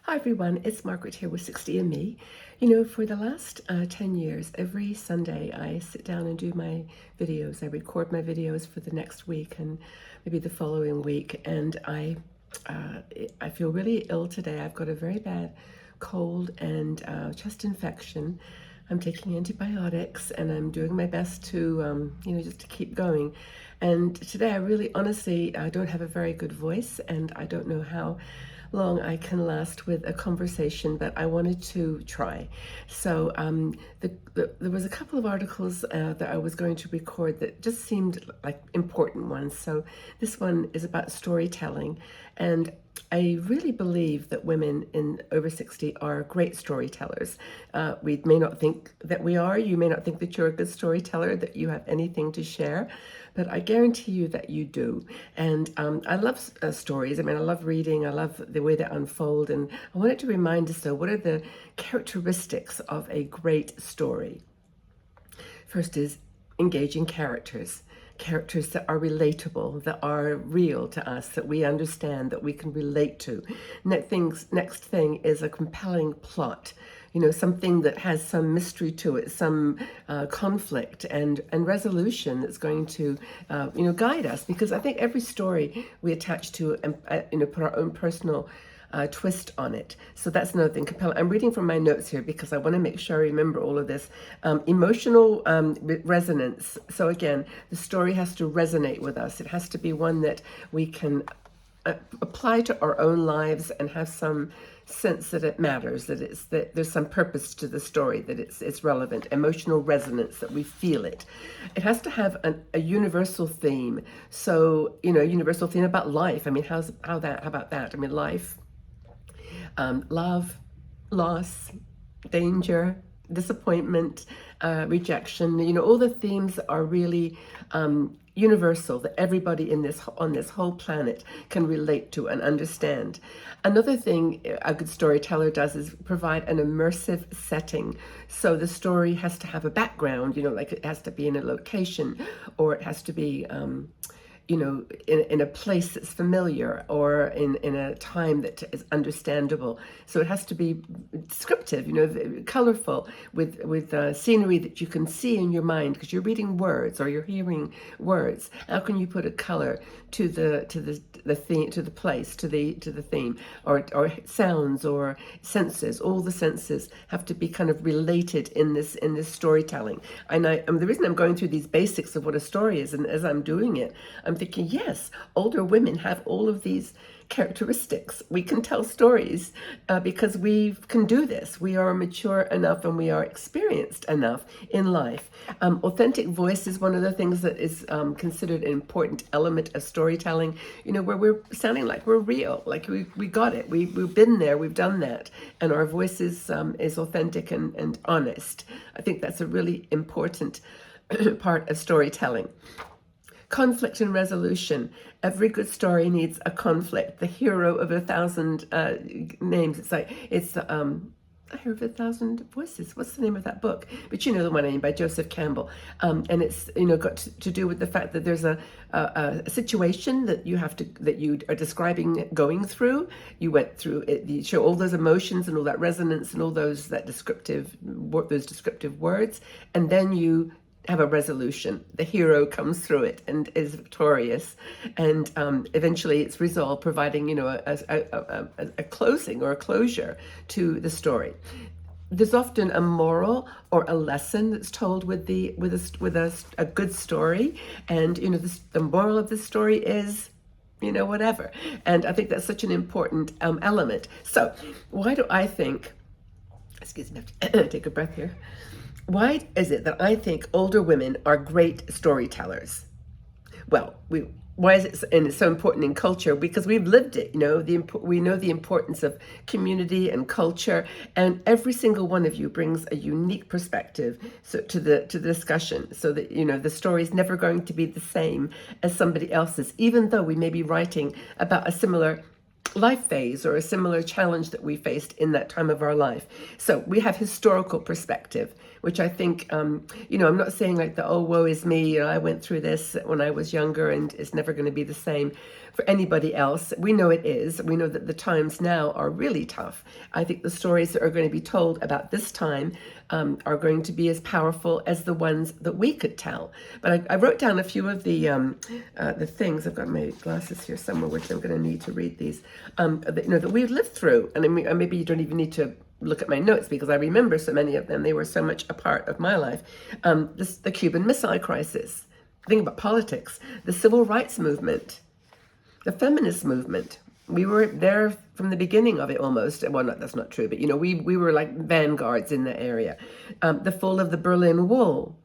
Hi everyone, it's Margaret here with 60 and Me. For the last 10 years, every Sunday I sit down and do my videos. I record my videos for the next week and maybe the following week. And I feel really ill today. I've got a very bad cold and chest infection. I'm taking antibiotics and I'm doing my best to, just to keep going. And today I really honestly don't have a very good voice and I don't know how long I can last with a conversation, but I wanted to try. So there was a couple of articles that I was going to record that just seemed like important ones. So this one is about storytelling, and I really believe that women in over 60 are great storytellers. We may not think that we are. You may not think that you're a good storyteller, that you have anything to share, but I guarantee you that you do. And I love stories. I mean, I love reading. I love the way they unfold. And I wanted to remind us, though, what are the characteristics of a great story? First is engaging characters that are relatable, that are real to us, that we understand, that we can relate to. Next thing is a compelling plot. Something that has some mystery to it, some conflict and resolution that's going to, guide us. Because I think every story we attach to and, put our own personal twist on it. So that's another thing. Compelling. I'm reading from my notes here because I want to make sure I remember all of this. Emotional resonance. So again, the story has to resonate with us. It has to be one that we can apply to our own lives and have some sense that it matters, that there's some purpose to the story, that it's relevant, emotional resonance, that we feel it. It has to have a universal theme. So, universal theme about life. I mean, how about that? I mean, life, love, loss, danger, disappointment, rejection. All the themes are really universal, that everybody on this whole planet can relate to and understand. Another thing a good storyteller does is provide an immersive setting. So the story has to have a background, like it has to be in a location, or it has to be in a place that's familiar, or in a time that is understandable. So it has to be descriptive, colorful, with scenery that you can see in your mind because you're reading words or you're hearing words. How can you put a color to the theme, to the place, to the theme, or sounds or senses? All the senses have to be kind of related in this storytelling. And the reason I'm going through these basics of what a story is, and as I'm doing it, I'm thinking, yes, older women have all of these characteristics. We can tell stories because we can do this. We are mature enough and we are experienced enough in life. Authentic voice is one of the things that is considered an important element of storytelling, where we're sounding like we're real, like we got it. We've been there, we've done that. And our voice is authentic and honest. I think that's a really important part of storytelling. Conflict and resolution. Every good story needs a conflict. The hero of 1,000 names. It's I hear of 1,000 voices. What's the name of that book? But you know the one I mean, by Joseph Campbell. And it's got to do with the fact that there's a situation that you are describing going through. You went through it. You show all those emotions and all that resonance and all those descriptive words, and then you have a resolution. The hero comes through it and is victorious, and eventually it's resolved, providing a closing or a closure to the story. There's often a moral or a lesson that's told with a good story, and the moral of the story is whatever. And I think that's such an important element. So why do I think? Excuse me, I have to take a breath here. Why is it that I think older women are great storytellers? Well, why is it, and it's so important in culture? Because we've lived it. We know the importance of community and culture, and every single one of you brings a unique perspective to the discussion. So that the story is never going to be the same as somebody else's, even though we may be writing about a similar life phase or a similar challenge that we faced in that time of our life. So we have historical perspective. which I think, you know, I'm not saying like the, oh, woe is me, you know, I went through this when I was younger and it's never going to be the same for anybody else. We know it is. We know that the times now are really tough. I think the stories that are going to be told about this time are going to be as powerful as the ones that we could tell. But I wrote down a few of the things. I've got my glasses here somewhere, which I'm going to need to read these, that, you know, that we've lived through. And I mean, maybe you don't even need to look at my notes because I remember so many of them. They were so much a part of my life. The Cuban Missile Crisis. Think about politics. The Civil Rights Movement. The feminist movement. We were there from the beginning of it almost. Well, no, that's not true, but you know, we were like vanguards in the area. The fall of the Berlin Wall.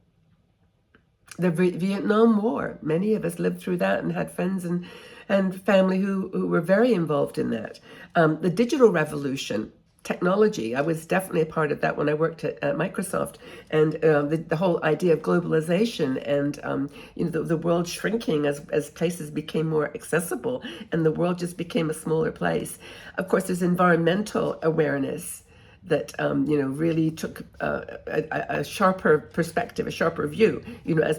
The Vietnam War. Many of us lived through that and had friends and family who were very involved in that. The digital revolution. Technology. I was definitely a part of that when I worked at Microsoft, and the whole idea of globalization and you know, the world shrinking as places became more accessible and the world just became a smaller place. Of course, there's environmental awareness that you know, really took a sharper perspective, a sharper view, you know, as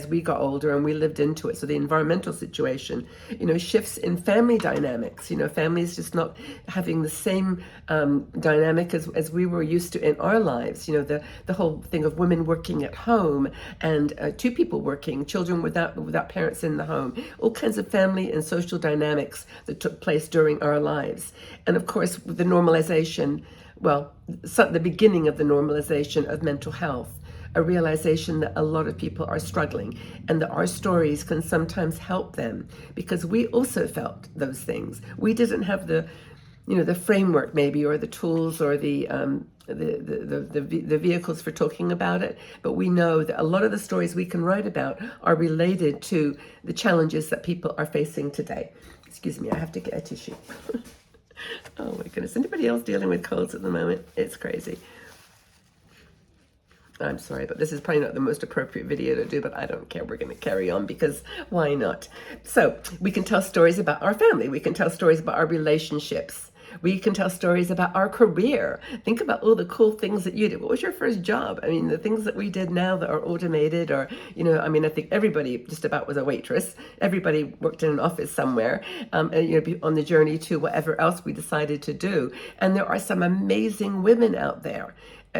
we got older and we lived into it. So the environmental situation, you know, shifts in family dynamics, you know, families just not having the same dynamic as we were used to in our lives. You know, the whole thing of women working at home and two people working, children without parents in the home, all kinds of family and social dynamics that took place during our lives. And of course, the normalization, well, the beginning of the normalization of mental health, a realization that a lot of people are struggling and that our stories can sometimes help them because we also felt those things. We didn't have the, you know, the framework maybe or the tools or the vehicles for talking about it, but we know that a lot of the stories we can write about are related to the challenges that people are facing today. Excuse me, I have to get a tissue. Oh my goodness. Anybody else dealing with colds at the moment? It's crazy. I'm sorry, but this is probably not the most appropriate video to do, but I don't care. We're going to carry on because why not? So we can tell stories about our family. We can tell stories about our relationships. We can tell stories about our career. Think about all the cool things that you did. What was your first job? I mean, the things that we did now that are automated or, you know, I mean, I think everybody just about was a waitress. Everybody worked in an office somewhere, and, you know, on the journey to whatever else we decided to do. And there are some amazing women out there.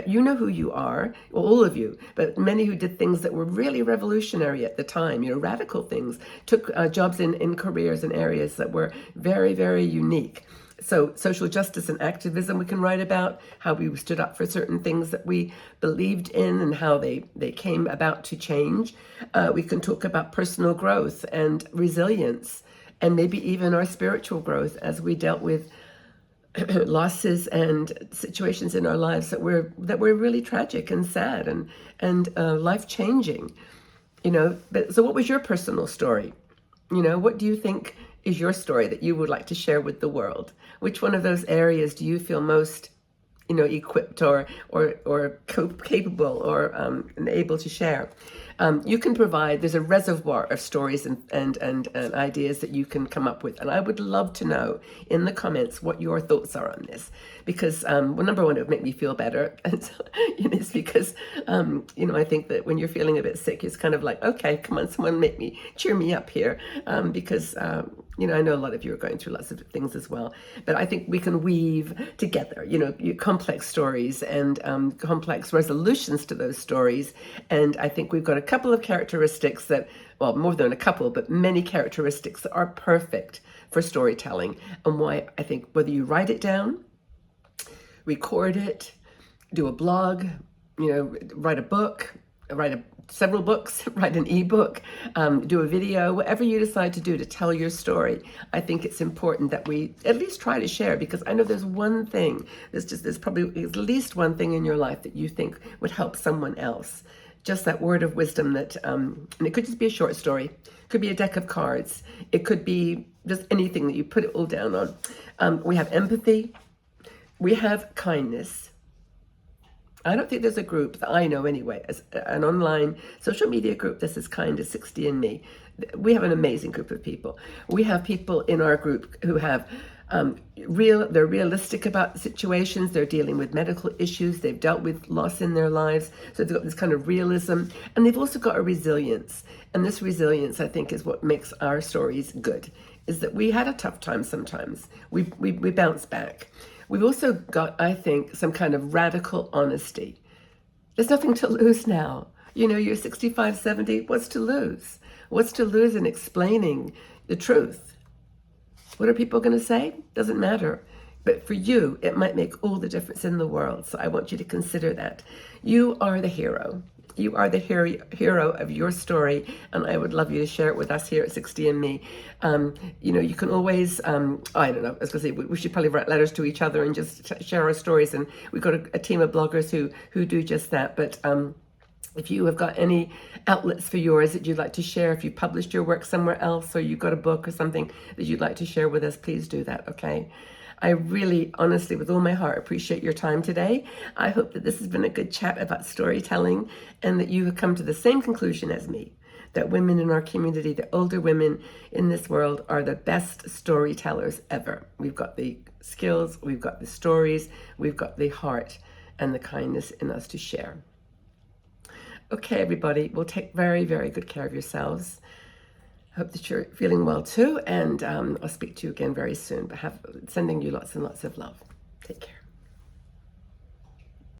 You know who you are, all of you, but many who did things that were really revolutionary at the time, you know, radical things, took jobs in careers and areas that were very, very unique. So social justice and activism, we can write about how we stood up for certain things that we believed in and how they came about to change. We can talk about personal growth and resilience and maybe even our spiritual growth as we dealt with losses and situations in our lives that were really tragic and sad and life-changing. You know, but so what was your personal story? You know, what do you think is your story that you would like to share with the world? Which one of those areas do you feel most, you know, equipped or capable or able to share? You can provide, there's a reservoir of stories and ideas that you can come up with. And I would love to know in the comments what your thoughts are on this. Because, well, number one, it would make me feel better. And so, you know, it's because, you know, I think that when you're feeling a bit sick, it's kind of like, okay, come on, someone cheer me up here. Because, you know, I know a lot of you are going through lots of things as well. But I think we can weave together, you know, complex stories and complex resolutions to those stories. And I think we've got a couple of characteristics that, well, more than a couple, but many characteristics that are perfect for storytelling. And why I think whether you write it down, record it, do a blog, you know, write a book, several books, write an ebook, do a video, whatever you decide to do to tell your story. I think it's important that we at least try to share, because I know there's one thing, there's probably at least one thing in your life that you think would help someone else. Just that word of wisdom that, and it could just be a short story, it could be a deck of cards, it could be just anything that you put it all down on. We have empathy, we have kindness. I don't think there's a group that I know anyway, as an online social media group that's as kind as 60 and Me. We have an amazing group of people. We have people in our group who have They're realistic about situations. They're dealing with medical issues. They've dealt with loss in their lives. So they've got this kind of realism. And they've also got a resilience. And this resilience, I think, is what makes our stories good, is that we had a tough time sometimes. We bounce back. We've also got, I think, some kind of radical honesty. There's nothing to lose now. You know, you're 65, 70, what's to lose? What's to lose in explaining the truth? What are people going to say? Doesn't matter. But for you, it might make all the difference in the world. So I want you to consider that. You are the hero. You are the hero of your story, and I would love you to share it with us here at 60andMe. You know, you can always, I don't know, I was going to say, we should probably write letters to each other and just share our stories, and we've got a team of bloggers who do just that. But if you have got any outlets for yours that you'd like to share, if you published your work somewhere else, or you've got a book or something that you'd like to share with us, please do that, okay? I really, honestly, with all my heart, appreciate your time today. I hope that this has been a good chat about storytelling, and that you have come to the same conclusion as me, that women in our community, the older women in this world, are the best storytellers ever. We've got the skills, we've got the stories, we've got the heart and the kindness in us to share. Okay, everybody, well, take very, very good care of yourselves. I hope that you're feeling well too, and I'll speak to you again very soon. But sending you lots and lots of love. Take care.